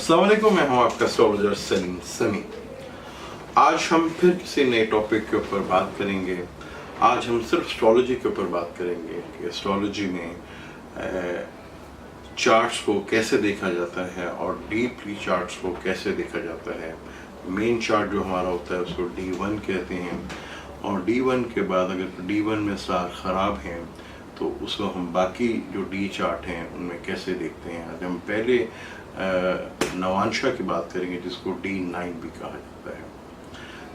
अस्सलाम वालेकुम, मैं हूं आपका एस्ट्रोलॉजर सलीम समी। आज हम फिर किसी नए टॉपिक के ऊपर बात करेंगे। आज हम सिर्फ एस्ट्रोलॉजी के ऊपर बात करेंगे कि एस्ट्रोलॉजी में चार्ट्स को कैसे देखा जाता है और डीपली चार्ट्स को कैसे देखा जाता है। मेन चार्ट जो हमारा होता है उसको D1 कहते हैं, और D1 के बाद अगर D1 में स्टार ख़राब हैं तो उसको हम बाकी जो डी चार्ट हैं उनमें कैसे देखते हैं। आज हम पहले नवांशा की बात करेंगे, जिसको D9 भी कहा जाता है।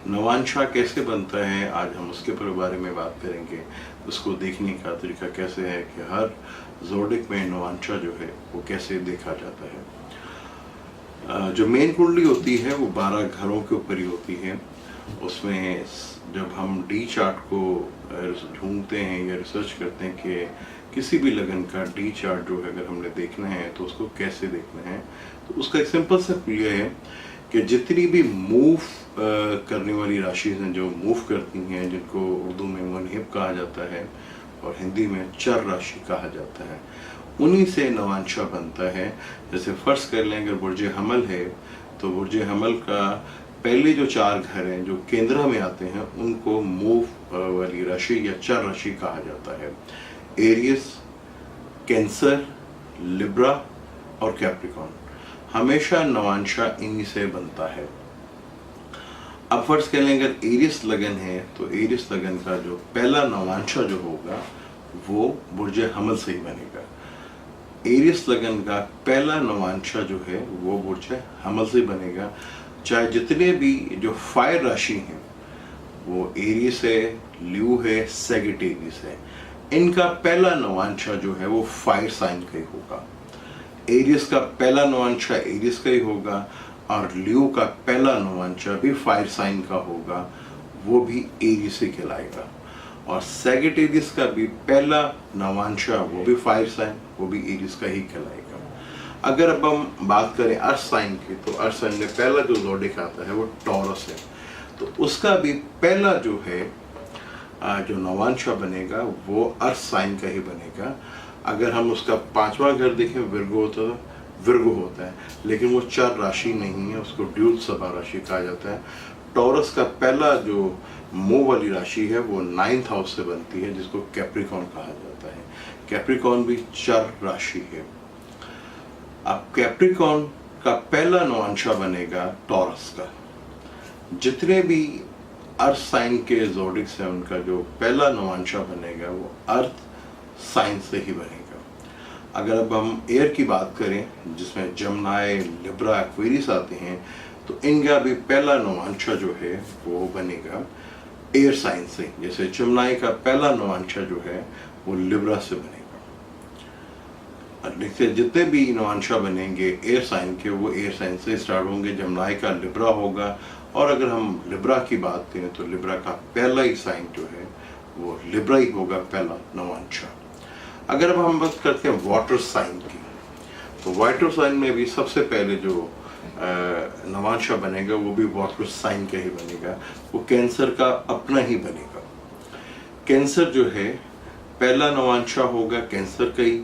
नवांशा कैसे बनता है, आज हम उसके बारे में बात करेंगे। उसको देखने का तरीका कैसे है कि हर ज़ोडिक में नवांशा जो है वो कैसे देखा जाता है। जो मेन कुंडली होती है वो 12 घरों के ऊपर ही होती है। उसमें जब हम डी चार्ट को ढूंढते हैं या रिसर्च करते हैं कि किसी भी लगन का डी चार्ट जो है अगर हमने देखना है तो उसको कैसे देखना है, तो उसका एक सिंपल सा क्लियर है कि जितनी भी मूव करने वाली राशि हैं, जो मूव करती हैं, जिनको उर्दू में मुनहिब कहा जाता है और हिंदी में चर राशि कहा जाता है, उन्हीं से नवांशा बनता है। जैसे फर्ज कर लें अगर बुर्ज हमल है तो बुर्ज हमल का पहले जो 4 घर हैं जो केंद्र में आते हैं उनको मूव वाली राशि या चर राशि कहा जाता है। एरियस, कैंसर, लिब्रा और कैप्रिकॉन, हमेशा नवांशा इन्हीं से बनता है। अब फर्ज कर लें अगर एरियस लगन है तो एरियस लगन का जो पहला नवांशा जो होगा वो बुर्ज हमल से ही बनेगा। एरियस लगन का पहला नवांशा जो है वो बुर्ज हमल से बनेगा। चाहे जितने भी जो फायर राशि हैं वो एरियस है, ल्यू है, सैगिटेरियस है, इनका पहला नवांशा जो है वो फायर साइन का ही होगा। एरियस का पहला नवांशा एरियस का ही होगा और ल्यू का पहला नवांशा भी फायर साइन का होगा, वो भी एरियस ही कहलाएगा। और सैगिटेरियस का भी पहला नवांशा वो भी फायर साइन, वो भी एरियस का ही कहलाएगा। अगर अब हम बात करें अर्थ साइन की तो अर्थ साइन में पहला जो ज़ोडिक आता है वो टॉरस है, तो उसका भी पहला जो है जो नवांशा बनेगा वो अर्थ साइन का ही बनेगा। अगर हम उसका 5वां घर देखें विर्गो होता है, लेकिन वो चर राशि नहीं है, उसको ड्यूल सभा राशि कहा जाता है। टॉरस का पहला जो मोह वाली राशि है वो 9th हाउस से बनती है, जिसको कैप्रिकॉन कहा जाता है। कैप्रिकॉन भी चर राशि है। अब कैप्रिकॉन का पहला नवांशा बनेगा टॉरस का। जितने भी अर्थ साइन के ज़ोडिक्स हैं उनका जो पहला नवांशा बनेगा वो अर्थ साइन से ही बनेगा। अगर अब हम एयर की बात करें जिसमें जमनाई, लिब्रा, एक्वेरियस आते हैं, तो इनका भी पहला नवांशा जो है वो बनेगा एयर साइन से। जैसे जमनाई का पहला नवांशा जो है वो लिब्रा से बनेगा। देखते जितने भी नवांशा बनेंगे एयर साइन के वो एयर साइन से स्टार्ट होंगे। जमनाई का लिब्रा होगा, और अगर हम लिब्रा की बात करें तो लिब्रा का पहला ही साइन जो है वो लिब्रा ही होगा, पहला नवांशा। अगर अब हम बात करते हैं वाटर साइन की, तो वाटर साइन में भी सबसे पहले जो नवांशा बनेगा वो भी वाटर साइन का ही बनेगा, वो कैंसर का अपना ही बनेगा। कैंसर जो है पहला नवांशा होगा कैंसर का ही।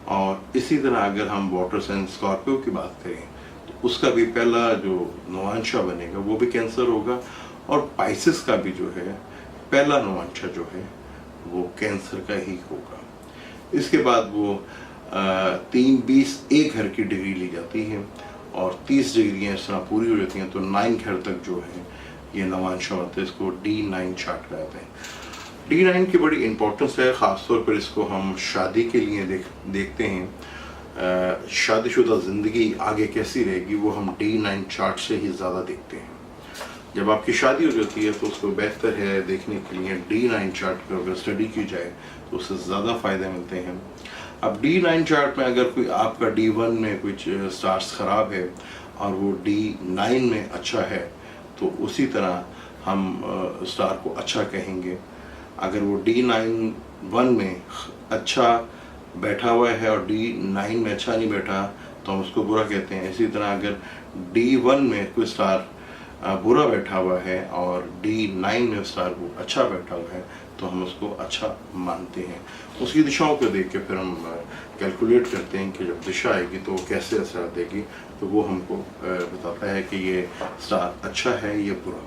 और इसी तरह अगर हम वाटर साइन स्कॉर्पियो की बात करें तो उसका भी पहला जो नवांशा बनेगा वो भी कैंसर होगा। और पाइसेस का भी जो है पहला नवांशा जो है वो कैंसर का ही होगा। इसके बाद वो 3-20 घर की डिग्री ली जाती है और 30 डिग्रियाँ इस तरह पूरी हो जाती हैं तो 9 घर तक जो है ये नवांशा होता है। इसको D9 चार्ट कहते हैं। D9 की बड़ी इंपॉर्टेंस है, ख़ासतौर पर इसको हम शादी के लिए देखते हैं। शादीशुदा ज़िंदगी आगे कैसी रहेगी वो हम D9 चार्ट से ही ज़्यादा देखते हैं। जब आपकी शादी हो जाती है तो उसको बेहतर है देखने के लिए D9 चार्ट पर अगर स्टडी की जाए तो उससे ज़्यादा फ़ायदे मिलते हैं। अब D9 चार्ट में अगर कोई आपका D1 में कुछ स्टार्स ख़राब है और वो D9 में अच्छा है तो उसी तरह हम स्टार को अच्छा कहेंगे। अगर वो D9 में अच्छा बैठा हुआ है और D9 में अच्छा नहीं बैठा तो हम उसको बुरा कहते हैं। इसी तरह अगर D1 में कोई स्टार बुरा बैठा हुआ है और D9 में स्टार अच्छा बैठा हुआ है तो हम उसको अच्छा मानते हैं। उसकी दिशाओं को देख के फिर हम कैलकुलेट करते हैं कि जब दिशा आएगी तो वो कैसे असर देगी, तो वो हमको बताता है कि ये स्टार अच्छा है या बुरा।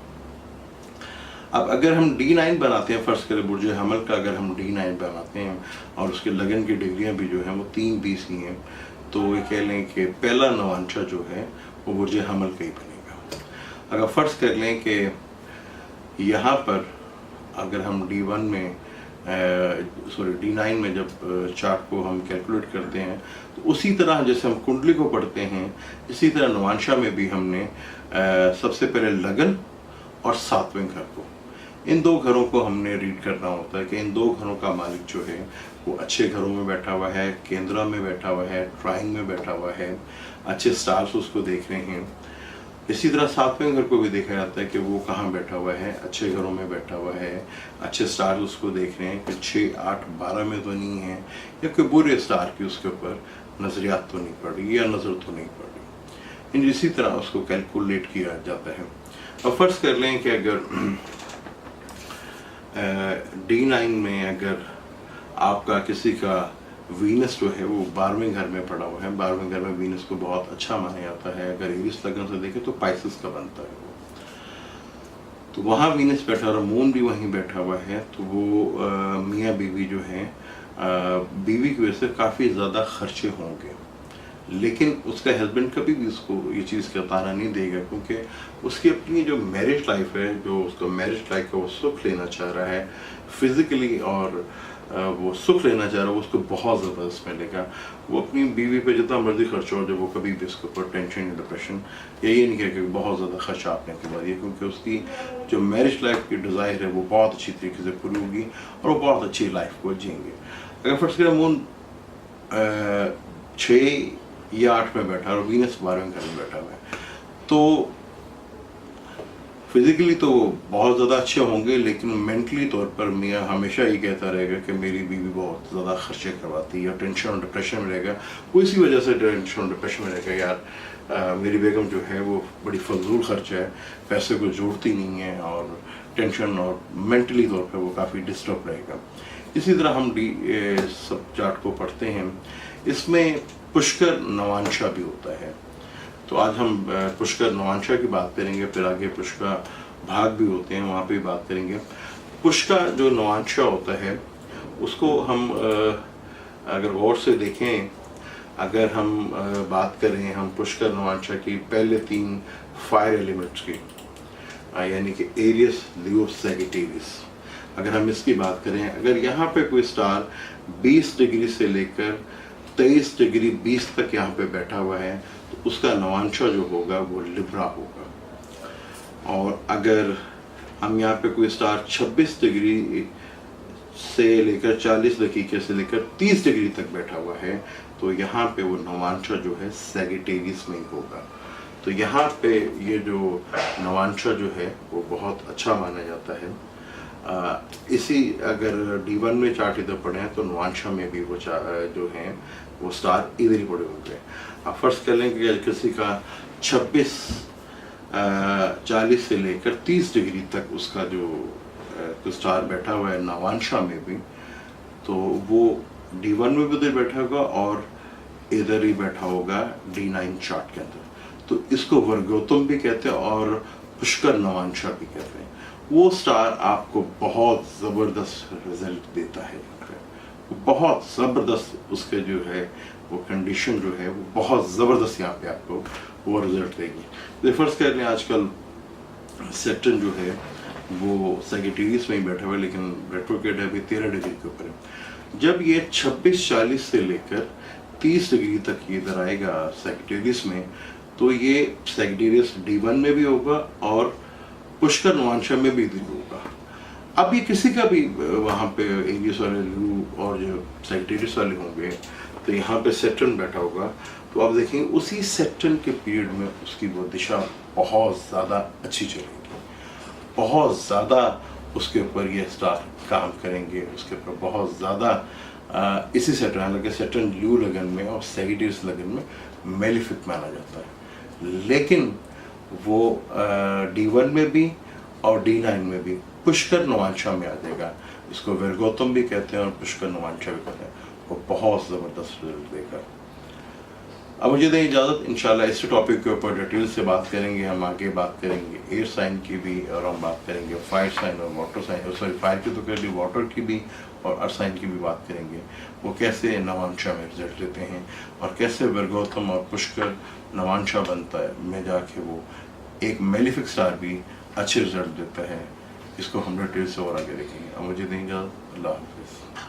अब अगर हम D9 बनाते हैं, फ़र्ज़ करें बुर्ज हमल का अगर हम D9 बनाते हैं और उसके लगन की डिग्रियां भी जो हैं वो 3-20 ही हैं, तो ये कह लें कि पहला नवांशा जो है वो बुर्ज हमल का ही बनेगा। अगर फ़र्ज़ कर लें कि यहाँ पर अगर हम D1 में D9 में जब चार्ट को हम कैलकुलेट करते हैं, तो उसी तरह जैसे हम कुंडली को पढ़ते हैं, इसी तरह नवांशा में भी हमने सबसे पहले लगन और 7वें घर को, इन दो घरों को हमने रीड करना होता है कि इन दो घरों का मालिक जो है वो अच्छे घरों में बैठा हुआ है, केंद्र में बैठा हुआ है, ट्राइंग में बैठा हुआ है, अच्छे स्टार्स उसको देख रहे हैं। इसी तरह 7वें घर को भी देखा जाता है कि वो कहाँ बैठा हुआ है, अच्छे घरों में बैठा हुआ है, अच्छे स्टार उसको देख रहे हैं कि 6, 8, 12 में तो नहीं है, या कोई बुरे स्टार की उसके ऊपर नजरियात तो नहीं पड़ रही या नज़र तो नहीं पड़ रही। इसी तरह उसको कैलकुलेट किया जाता है। अब फ़र्ज़ कर लें कि अगर D9 में अगर आपका किसी का वीनस जो है वो 12वें घर में पड़ा हुआ है, 12वें घर में वीनस को बहुत अच्छा माना जाता है। अगर एरीज लगन से देखें तो पाइसेस का बनता है वो, तो वहाँ वीनस बैठा और मून भी वहीं बैठा हुआ है, तो वो मियाँ बीवी जो है, बीवी की वजह से काफ़ी ज़्यादा खर्चे होंगे, लेकिन उसका हस्बैंड कभी भी उसको ये चीज़ का ताना नहीं देगा, क्योंकि उसकी अपनी जो मैरिज लाइफ है, जो उसका मैरिज लाइफ का वो सुख लेना चाह रहा है फिजिकली, और वो सुख लेना चाह रहा है, वो उसको बहुत ज़बरदस्त मिलेगा। वो अपनी बीवी पे जितना मर्जी खर्चा हो, जब वो कभी भी उसके ऊपर टेंशन या डिप्रेशन ये नहीं कहे कि बहुत ज़्यादा खर्चा आपने के बाद, ये क्योंकि उसकी जो मैरिज लाइफ की डिज़ायर है वो बहुत अच्छी तरीके से पूरी होगी और वो बहुत अच्छी लाइफ को जिएंगे। अगर फर्स्ट करें मून 6 या 8 में बैठा और वीनस 12वें घर में बैठा हुआ है, तो फिजिकली तो बहुत ज़्यादा अच्छे होंगे, लेकिन मेंटली तौर पर मियाँ हमेशा ही कहता रहेगा कि मेरी बीवी बहुत ज़्यादा खर्चे करवाती है, या टेंशन और डिप्रेशन में रहेगा। वो इसी वजह से टेंशन और डिप्रेशन में रहेगा, यार मेरी बेगम जो है वो बड़ी फजूल खर्च है, पैसे को जोड़ती नहीं है, और टेंशन और मेंटली तौर पर वो काफ़ी डिस्टर्ब रहेगा। इसी तरह हम सब चार्ट को पढ़ते हैं, इसमें पुष्कर नवांशा भी होता है। तो आज हम पुष्कर नवांशा की बात करेंगे, फिर आगे पुष्कर भाग भी होते हैं, वहाँ पे भी बात करेंगे। पुष्कर जो नवांशा होता है उसको हम अगर गौर से देखें, अगर हम बात करें हम पुष्कर नवांशा की पहले 3 फायर एलिमेंट्स की, यानी कि एरियस, लियो, सैजिटेरियस, अगर हम इसकी बात करें, अगर यहाँ पे कोई स्टार 20 डिग्री से लेकर 23 डिग्री 20 तक यहाँ पे बैठा हुआ है, तो उसका नवांशा जो होगा वो लिब्रा होगा। और अगर हम यहाँ पे कोई स्टार 26 डिग्री से लेकर 40 दकीके से लेकर 30 डिग्री तक बैठा हुआ है, तो यहाँ पे वो नवांशा जो है सैजिटेरियस में ही होगा। तो यहाँ पे ये जो नवांशा जो है वो बहुत अच्छा माना जाता है। इसी अगर D1 में चार्ट इधर पढ़े हैं तो नवांशा में भी वो जो हैं वो स्टार इधर ही पड़े होंगे। आप फर्ज कर लें कि किसी का 40 से लेकर 30 डिग्री तक उसका जो स्टार बैठा हुआ है नवांशा में भी, तो वो D1 में भी उधर बैठा होगा और इधर ही बैठा होगा D9 चार्ट के अंदर। तो इसको वर्गोत्तम भी कहते हैं और पुष्कर नवांशा भी कहते हैं। वो स्टार आपको बहुत ज़बरदस्त रिजल्ट देता है, बहुत ज़बरदस्त उसके जो है वो कंडीशन जो है वो बहुत ज़बरदस्त यहाँ पे आपको वो रिजल्ट देगी। फर्स्ट कह लें आजकल सैटर्न जो है वो सैजिटेरियस में ही बैठा हुआ है, लेकिन रेट्रोग्रेड है अभी 13 डिग्री के ऊपर है। जब ये 26-40 से लेकर 30 डिग्री तक ये इधर आएगा सैजिटेरियस में, तो ये सैजिटेरियस D1 में भी होगा और पुष्कर नवांशा में भी इधर होगा। अब ये किसी का भी वहाँ पे एरियस वाले लू और जो सैजिटेरियस वाले होंगे, तो यहाँ पे सैटर्न बैठा होगा, तो आप देखेंगे उसी सैटर्न के पीरियड में उसकी वो दिशा बहुत ज़्यादा अच्छी चलेगी, बहुत ज़्यादा उसके ऊपर ये स्टार काम करेंगे, उसके ऊपर बहुत ज़्यादा इसी सैटर्न, हालांकि सैटर्न ल्यू लगन में और सैजिटेरियस लगन में मेलिफिक माना जाता है, लेकिन वो D1 में भी और D9 में भी पुष्कर नवांशा में आ जाएगा। इसको विरगोतम भी कहते हैं और पुष्कर नवांशा भी कहते हैं। वो बहुत ज़बरदस्त रिजल्ट देगा। अब मुझे दें इजाज़त, इंशाल्लाह इस टॉपिक के ऊपर डिटेल से बात करेंगे। हम आगे बात करेंगे एयर साइन की भी, और हम बात करेंगे फायर साइन और वाटर साइन, सॉरी फायर की तो कर ली, वाटर की भी और अर्थ साइन की भी बात करेंगे। वो कैसे नवांशा में रिजल्ट लेते हैं और कैसे विरगोतम और पुष्कर नवांशा बनता है में जाके वो एक मेलिफिक स्टार भी अच्छे रिजल्ट देता है। इसको हम डिटेल से और आगे देखेंगे। अब मुझे दें इजाज़त, अल्लाह हाफ़िज़।